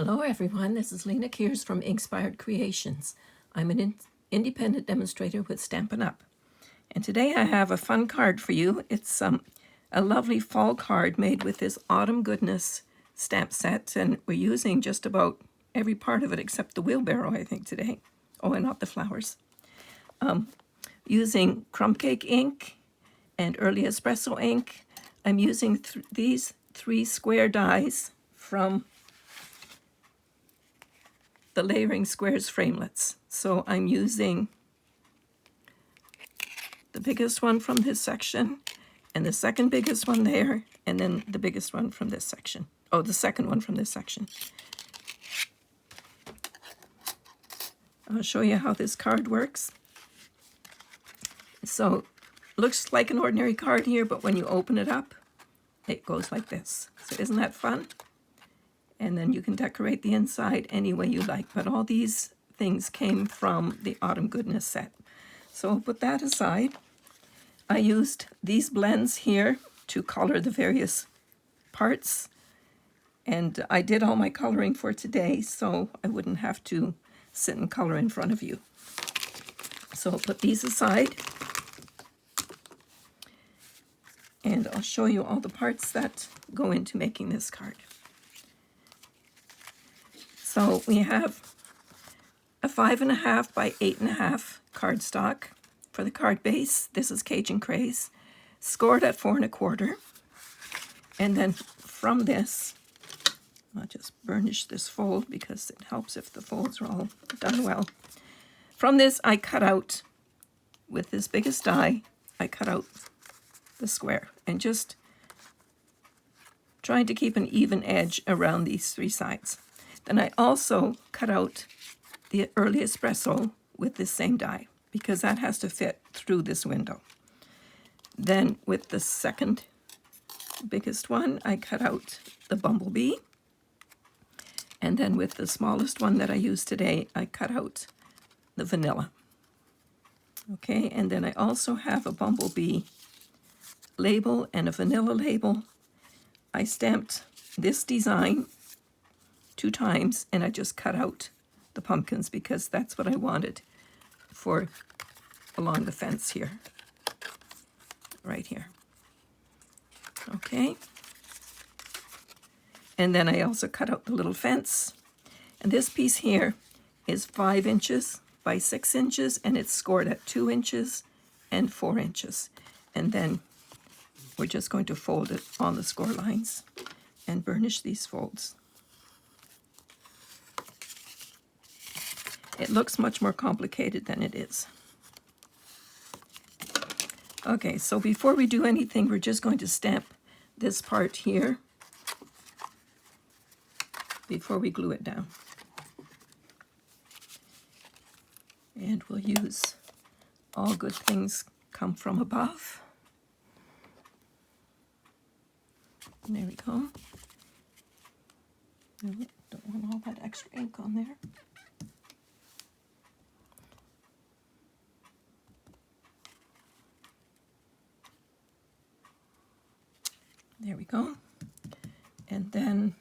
Hello everyone, this is Lena Kears from Inspired Creations. I'm an independent demonstrator with Stampin' Up! And today I have a fun card for you. It's a lovely fall card made with this Autumn Goodness stamp set, and we're using just about every part of it except the wheelbarrow, I think, today. Oh, and not the flowers. Using crumb cake ink and early espresso ink. I'm using these 3 square dies from the Layering Squares framelets. So I'm using the biggest one from this section, and the second biggest one there, and then the biggest one from this section. Oh, the second one from this section. I'll show you how this card works. So, looks like an ordinary card here, but when you open it up, it goes like this. So isn't that fun? And then you can decorate the inside any way you like. But all these things came from the Autumn Goodness set. So I'll put that aside. I used these blends here to color the various parts. And I did all my coloring for today, so I wouldn't have to sit and color in front of you. So I'll put these aside. And I'll show you all the parts that go into making this card. So we have a 5.5 by 8.5 cardstock for the card base. This is Cajun Craze, scored at 4 1/4. And then from this, I'll just burnish this fold because it helps if the folds are all done well. From this, I cut out, with this biggest die, I cut out the square and just trying to keep an even edge around these 3 sides. Then I also cut out the early espresso with this same die because that has to fit through this window. Then with the second biggest one, I cut out the bumblebee. And then with the smallest one that I used today, I cut out the vanilla. Okay, and then I also have a bumblebee label and a vanilla label. I stamped this design 2 times, and I just cut out the pumpkins because that's what I wanted for along the fence here, right here. Okay. And then I also cut out the little fence. And this piece here is 5 inches by 6 inches, and it's scored at 2 inches and 4 inches. And then we're just going to fold it on the score lines and burnish these folds. It looks much more complicated than it is. Okay, so before we do anything, we're just going to stamp this part here before we glue it down. And we'll use All Good Things Come From Above. And there we go. No, don't want all that extra ink on there. There we go. And then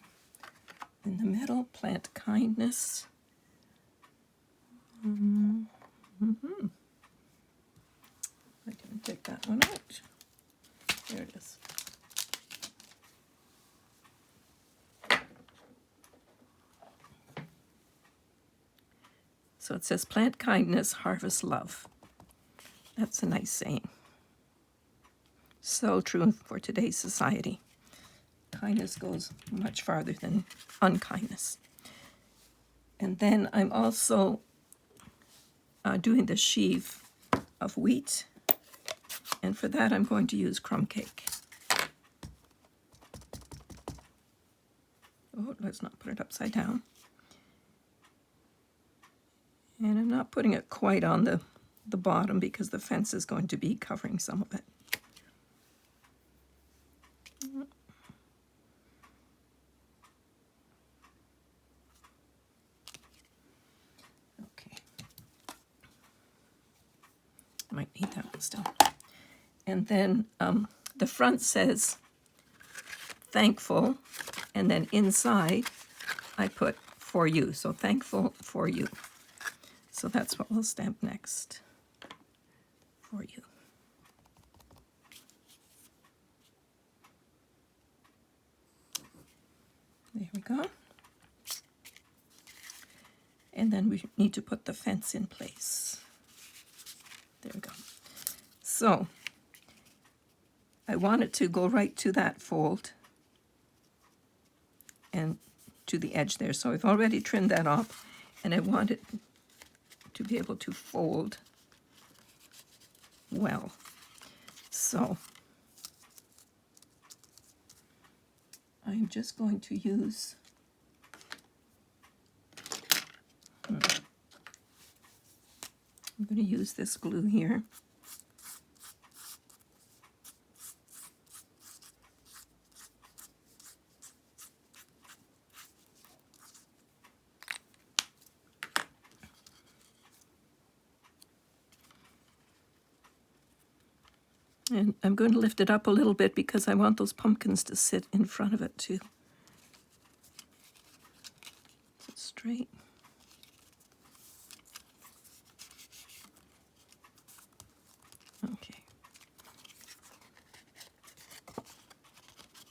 in the middle, Plant Kindness. I didn't take that one out. There it is. So it says, Plant Kindness, Harvest Love. That's a nice saying. So true for today's society. Kindness goes much farther than unkindness. And then I'm also doing the sheaf of wheat. And for that, I'm going to use crumb cake. Oh, let's not put it upside down. And I'm not putting it quite on the bottom because the fence is going to be covering some of it. Okay. Might need that one still. And then the front says thankful, and then inside I put for you. So thankful for you. So that's what we'll stamp next. For you. There we go. And then we need to put the fence in place. There we go. So I want it to go right to that fold and to the edge there. So I've already trimmed that off, and I want it to be able to fold well. So I'm just going to use I'm going to use this glue here. And I'm going to lift it up a little bit because I want those pumpkins to sit in front of it too. Sit straight. Okay.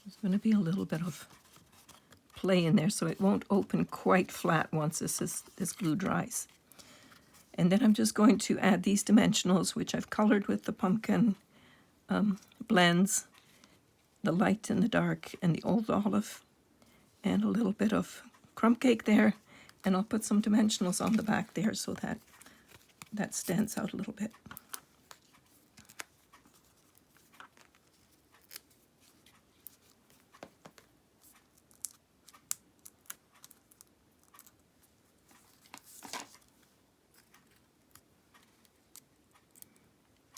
There's going to be a little bit of play in there, so it won't open quite flat once this glue dries. And then I'm just going to add these dimensionals, which I've colored with the pumpkin blends, the light and the dark, and the old olive, and a little bit of crumb cake there. And I'll put some dimensionals on the back there so that that stands out a little bit.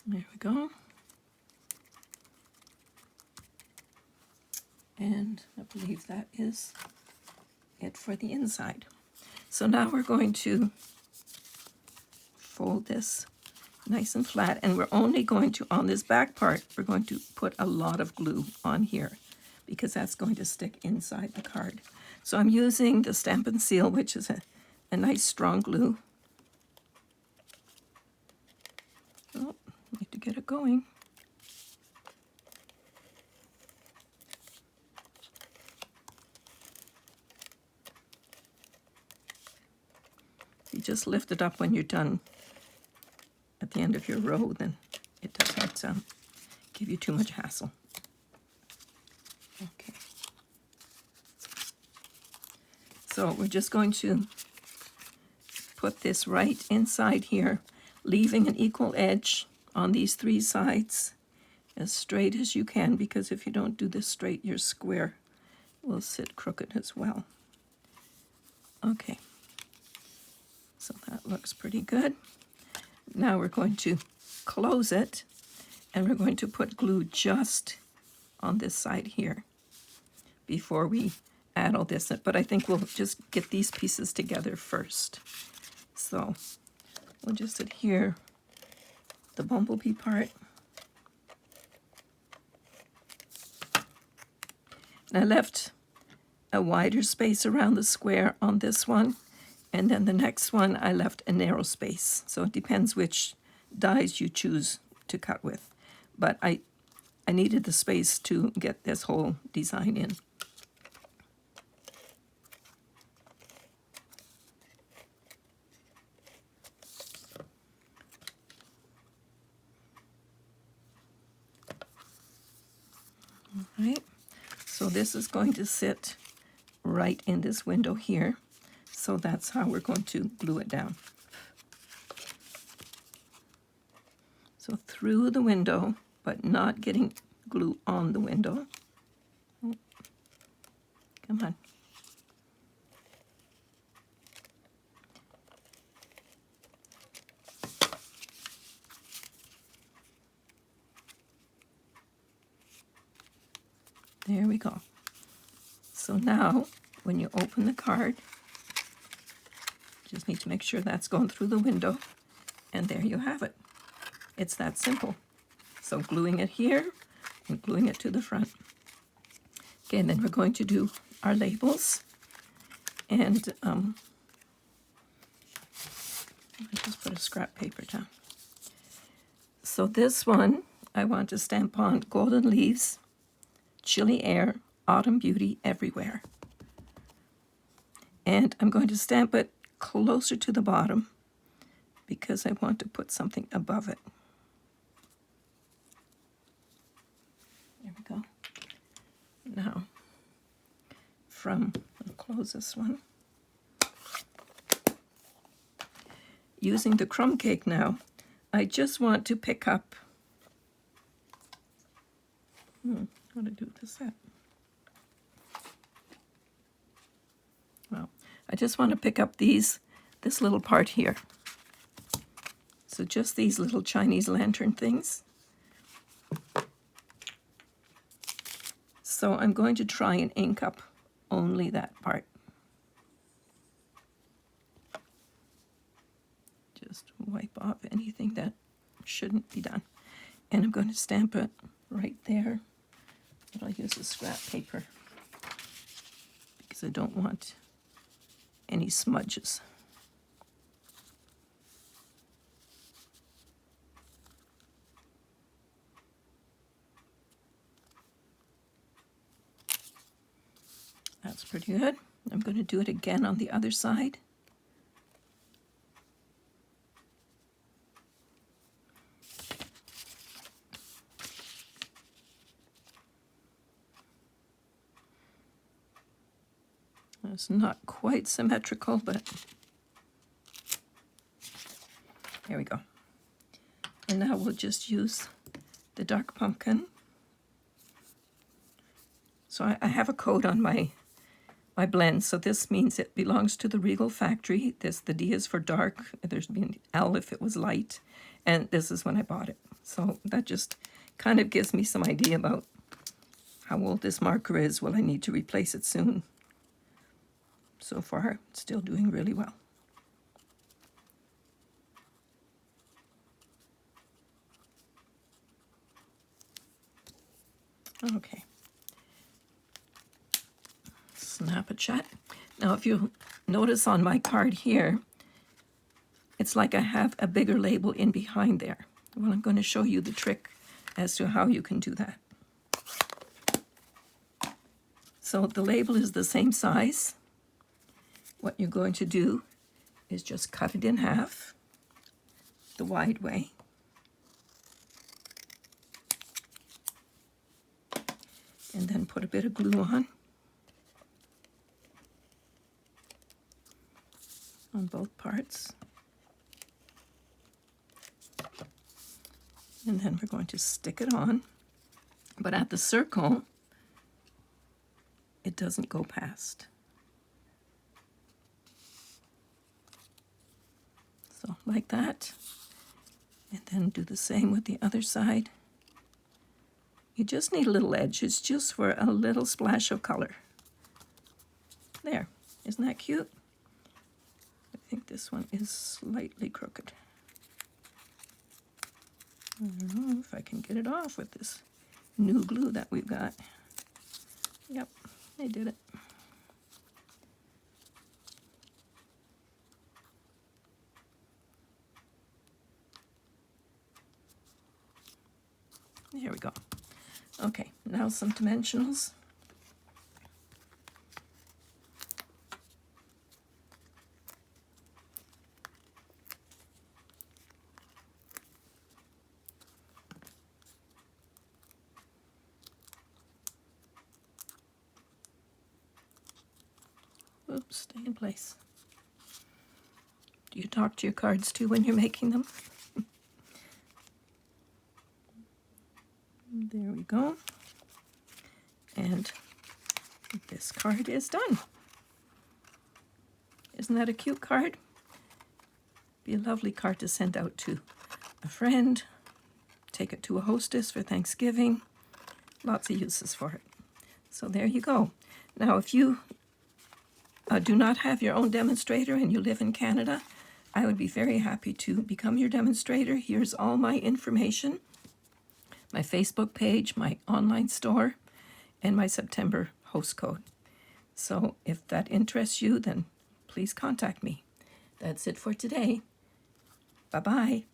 There we go. And I believe that is it for the inside. So now we're going to fold this nice and flat, and we're only going to, on this back part, we're going to put a lot of glue on here because that's going to stick inside the card. So I'm using the Stamp and Seal, which is a nice strong glue. Oh, need to get it going. You just lift it up when you're done at the end of your row, then it doesn't give you too much hassle. Okay. So we're just going to put this right inside here, leaving an equal edge on these three sides as straight as you can, because if you don't do this straight, your square will sit crooked as well. Okay. So that looks pretty good. Now we're going to close it, and we're going to put glue just on this side here before we add all this. But I think we'll just get these pieces together first. So we'll just adhere the bumblebee part. And I left a wider space around the square on this one. And then the next one, I left a narrow space. So it depends which dies you choose to cut with. But I needed the space to get this whole design in. All right. So this is going to sit right in this window here. So that's how we're going to glue it down. So through the window, but not getting glue on the window. Oh, come on. There we go. So now, when you open the card, just need to make sure that's going through the window, and there you have it. It's that simple. So gluing it here and gluing it to the front. Okay, and then we're going to do our labels. And I just put a scrap paper down. So this one, I want to stamp on Golden Leaves, Chilly Air, Autumn Beauty Everywhere. And I'm going to stamp it closer to the bottom because I want to put something above it. There we go. Now, I'll close this one. Using the crumb cake now, I just want to pick up, how to do this at? Well, I just want to pick up this little part here. So just these little Chinese lantern things. So I'm going to try and ink up only that part. Just wipe off anything that shouldn't be done. And I'm going to stamp it right there. But I'll use a scrap paper because I don't want any smudges. That's pretty good. I'm going to do it again on the other side. It's not quite symmetrical, but there we go. And now we'll just use the dark pumpkin. So I have a code on my blend, so this means it belongs to the Regal factory. The D is for dark, there's been L if it was light, and this is when I bought it. So that just kind of gives me some idea about how old this marker is. Will I need to replace it soon? So far, it's still doing really well. Okay. Snap it shut. Now, if you notice on my card here, it's like I have a bigger label in behind there. Well, I'm going to show you the trick as to how you can do that. So the label is the same size. What you're going to do is just cut it in half, the wide way. And then put a bit of glue on both parts. And then we're going to stick it on. But at the circle, it doesn't go past. So like that. And then do the same with the other side. You just need a little edge. It's just for a little splash of color. There. Isn't that cute? I think this one is slightly crooked. I don't know if I can get it off with this new glue that we've got. Yep, I did it. There we go. Okay, now some dimensionals. Oops, stay in place. Do you talk to your cards too when you're making them? There we go. And this card is done. Isn't that a cute card? Be a lovely card to send out to a friend. Take it to a hostess for Thanksgiving. Lots of uses for it. So there you go. Now, if you do not have your own demonstrator and you live in Canada, I would be very happy to become your demonstrator. Here's all my information. My Facebook page, my online store, and my September host code. So if that interests you, then please contact me. That's it for today. Bye-bye.